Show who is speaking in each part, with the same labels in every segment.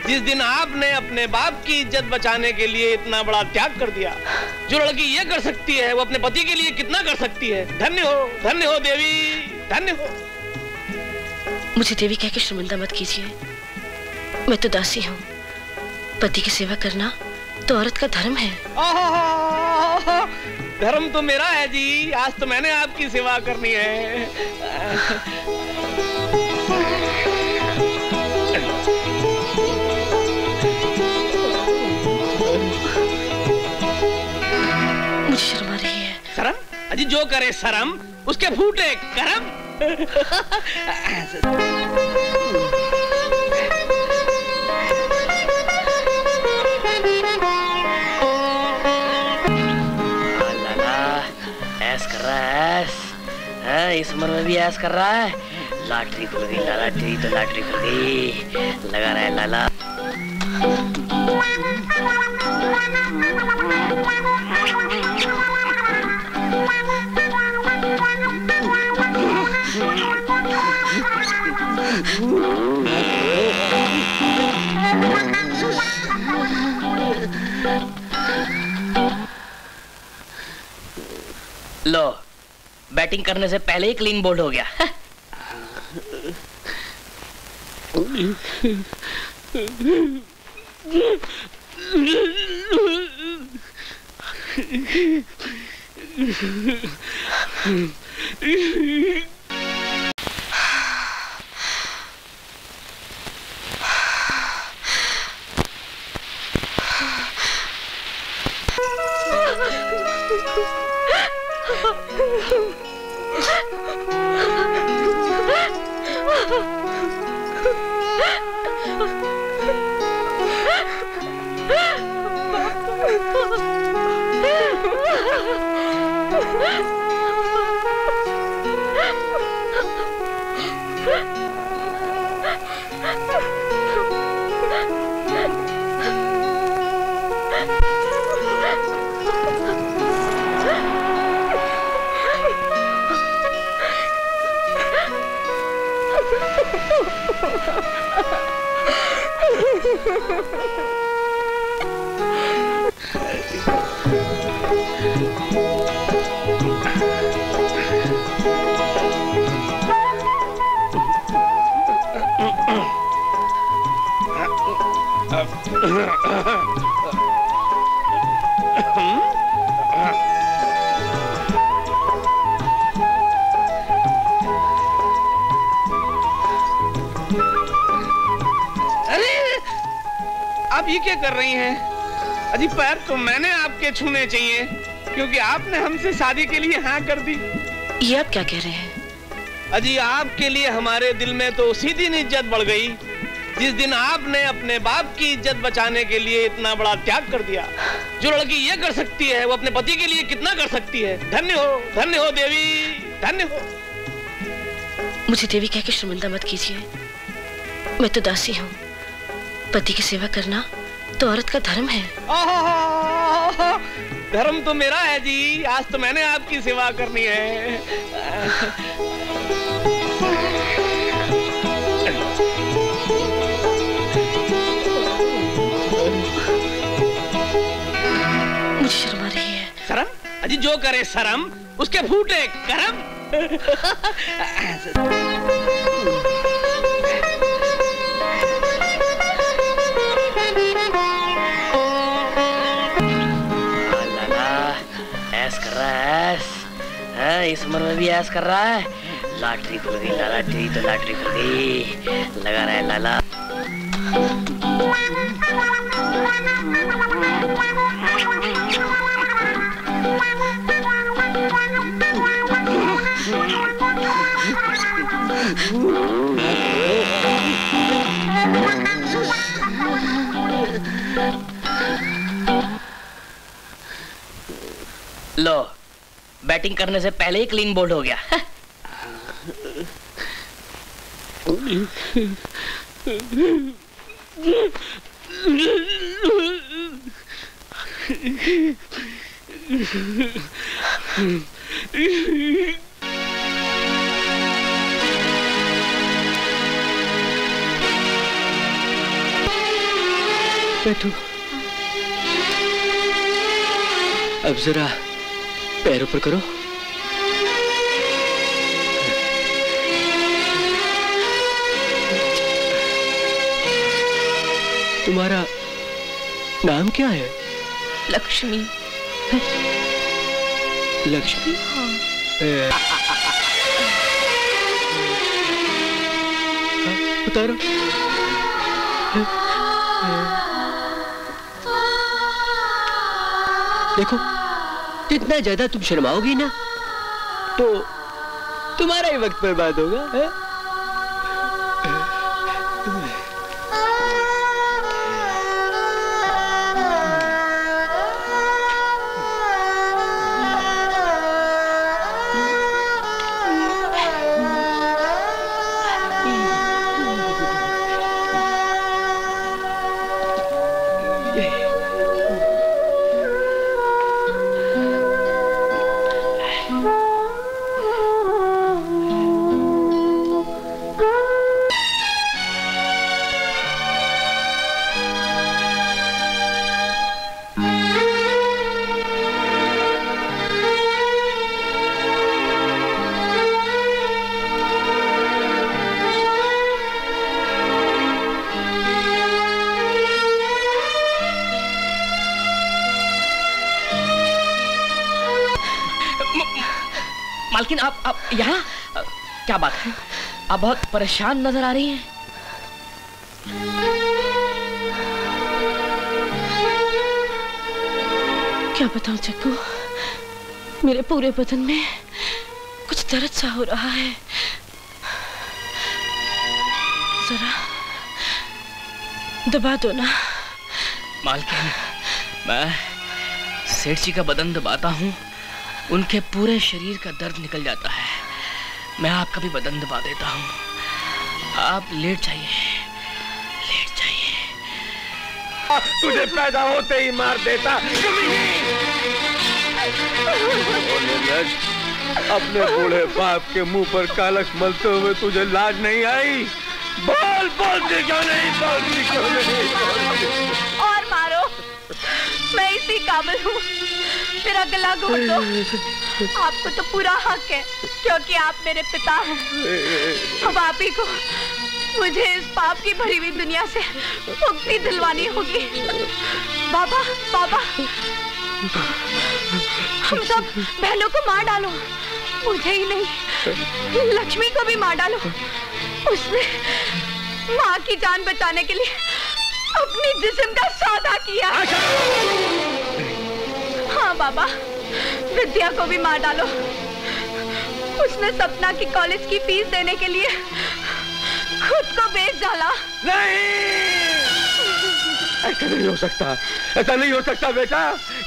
Speaker 1: जिस दिन आपने अपने बाप की इज्जत बचाने के लिए इतना बड़ा त्याग कर दिया। जो लड़की ये कर सकती है वो अपने पति के लिए कितना कर सकती है। धन्य हो देवी, धन्य हो।
Speaker 2: मुझे देवी कह के शर्मिंदा मत कीजिए, मैं तो दासी हूँ। पति की सेवा करना तो औरत का धर्म है।
Speaker 1: धर्म तो मेरा है जी, आज तो मैंने आपकी सेवा करनी है।
Speaker 2: मुझे शर्म आ रही है।
Speaker 1: शर्म? अजी जो करे शर्म उसके फूटे करम।
Speaker 3: ऐस कर रहा है, इस उम्र में भी ऐस कर रहा है। लॉटरी खुल गई लाला, तेरी तो लॉटरी खुल गई। लगा रहा है लाला। लो, बैटिंग करने से पहले ही क्लीन बोल्ड हो गया।
Speaker 1: आप ये क्या कर रही हैं? अजी पैर तो मैंने आपके छूने चाहिए क्योंकि आपने हमसे शादी के लिए हाँ कर दी।
Speaker 2: ये आप क्या कह रहे हैं?
Speaker 1: अजी आपके लिए हमारे दिल में तो उसी दिन इज्जत बढ़ गई जिस दिन आपने अपने बाप की इज्जत बचाने के लिए इतना बड़ा त्याग कर दिया। जो लड़की ये कर सकती है वो अपने पति के लिए कितना कर सकती है। धन्य हो देवी, धन्य हो।
Speaker 2: मुझे देवी कह के शर्मिंदा मत कीजिए, मैं तो दासी हूँ। पति की सेवा करना तो औरत का धर्म है।
Speaker 1: धर्म तो मेरा है जी, आज तो मैंने आपकी सेवा करनी है।
Speaker 2: मुझे शर्म आ रही है।
Speaker 1: शर्म? अजी जो करे शर्म उसके फूटे करम।
Speaker 3: ऐस कर रहा है, इस उम्र में भी ऐस कर रहा है। लॉटरी खुल गई लाला, तेरी तो लॉटरी खुल गई। लगा रहा है लाला। लो, बैटिंग करने से पहले ही क्लीन बोल्ड हो गया। बैठो। अब जरा पैर ऊपर करो। तुम्हारा नाम क्या है?
Speaker 2: लक्ष्मी।
Speaker 3: लक्ष्मी?
Speaker 2: हाँ।
Speaker 3: उतारो। देखो, जितना ज्यादा तुम शर्माओगी ना, तो तुम्हारा ही वक्त बर्बाद होगा, है? मालकिन, आप यहाँ? क्या बात है, आप बहुत परेशान नजर आ रही हैं।
Speaker 2: क्या बताऊं चक्कू, मेरे पूरे बदन में कुछ दर्द सा हो रहा है। जरा दबा दो ना।
Speaker 3: मालकिन, मैं सेठ जी का बदन दबाता हूँ, उनके पूरे शरीर का दर्द निकल जाता है। मैं आपका भी बदन दबा देता हूँ। आप लेट जाइए, लेट जाइए।
Speaker 1: तुझे पैदा होते ही मार देता। अपने बूढ़े बाप के मुंह पर कालक मलते हुए तुझे लाज नहीं आई? बोल, बोलती क्यों नहीं, बोलती क्यों नहीं?
Speaker 2: और मारो, मैं इसी काबिल हूँ। मेरा गला घोट दो। आपको तो पूरा हक है, क्योंकि आप मेरे पिता हैं। अब आप ही को मुझे इस पाप की भरी हुई दुनिया से मुक्ति दिलवानी होगी। बाबा, बाबा, हम सब बहनों को मार डालो, मुझे ही नहीं, लक्ष्मी को भी मार डालो। उसने माँ की जान बचाने के लिए अपनी जिस्म का सौदा किया। हाँ बाबा, विद्या को भी मार डालो। उसने सपना की कॉलेज की फीस देने के लिए खुद को बेच डाला।
Speaker 1: नहीं, ऐसा नहीं हो सकता, ऐसा नहीं हो सकता बेटा।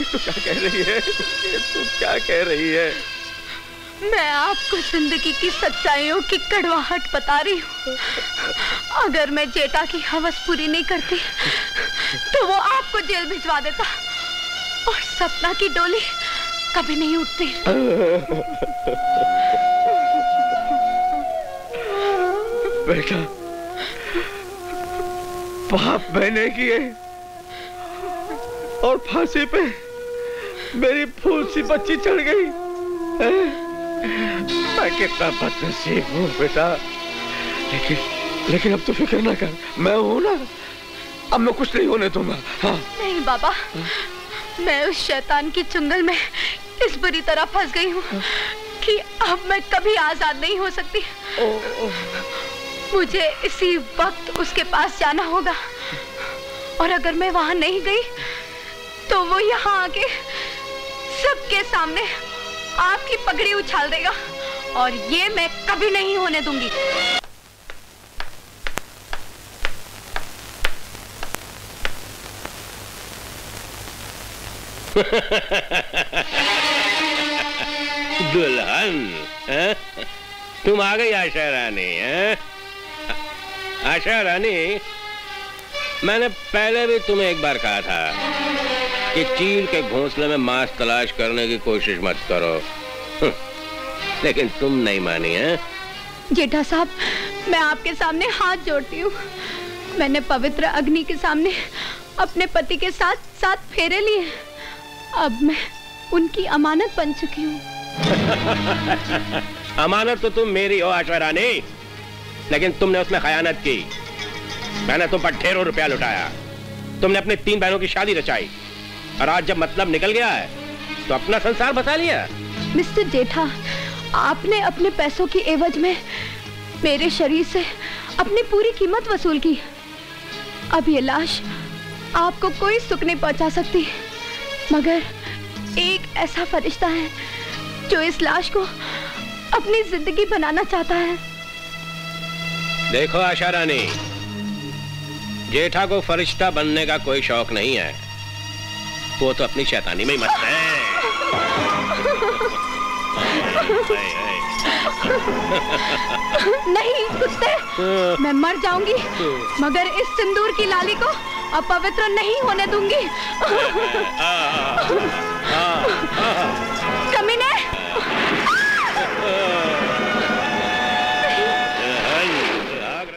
Speaker 1: तू क्या कह रही है, तू क्या कह रही है?
Speaker 2: मैं आपको जिंदगी की सच्चाइयों की कड़वाहट बता रही हूँ। अगर मैं जेठा की हवस पूरी नहीं करती तो वो आपको जेल भिजवा देता और सपना की डोली कभी नहीं उठती।
Speaker 1: बेटा, पाप मैंने किए और फांसी पे मेरी फूल सी बच्ची चढ़ गई। मैं कितना बदनसीब हूँ बेटा, लेकिन अब तो फिक्र ना कर, मैं हूँ ना, अब मैं कुछ नहीं होने दूंगा। हाँ। नहीं बाबा, मैं उस शैतान की चुंगल में इस बुरी तरह फंस गई हूँ कि अब मैं कभी आजाद नहीं हो सकती। मुझे इसी वक्त उसके पास जाना होगा, और अगर मैं वहां नहीं गई तो वो यहाँ आके सबके सामने आपकी पगड़ी उछाल देगा, और ये मैं कभी नहीं होने दूंगी। दुल्हन, तुम आ गई आशा रानी। आशा रानी, मैंने पहले भी तुम्हें एक बार कहा था कि चील के घोंसले में मांस तलाश करने की कोशिश मत करो, लेकिन तुम नहीं मानी। है
Speaker 2: जेठा साहब, मैं आपके सामने हाथ जोड़ती हूँ। मैंने पवित्र अग्नि के सामने अपने पति के साथ 7 फेरे लिए। अब मैं उनकी अमानत बन चुकी हूँ।
Speaker 4: अमानत तो तुम मेरी हो आशा रानी, लेकिन तुमने उसमें खयानत की। मैंने तुम पर ढेरों रुपया लुटाया, तुमने अपने 3 बहनों की शादी रचाई, और आज जब मतलब निकल गया है तो अपना संसार बचा लिया।
Speaker 2: मिस्टर जेठा, आपने अपने पैसों की एवज में मेरे शरीर से अपनी पूरी कीमत वसूल की। अब ये लाश आपको कोई सुख नहीं पहुंचा सकती, मगर एक ऐसा फरिश्ता है जो इस लाश को अपनी जिंदगी बनाना चाहता है।
Speaker 4: देखो आशा रानी, जेठा को फरिश्ता बनने का कोई शौक नहीं है, वो तो अपनी शैतानी में ही मस्त है।
Speaker 2: नहीं कुत्ते, मैं मर जाऊंगी मगर इस सिंदूर की लाली को अपवित्र नहीं होने दूंगी।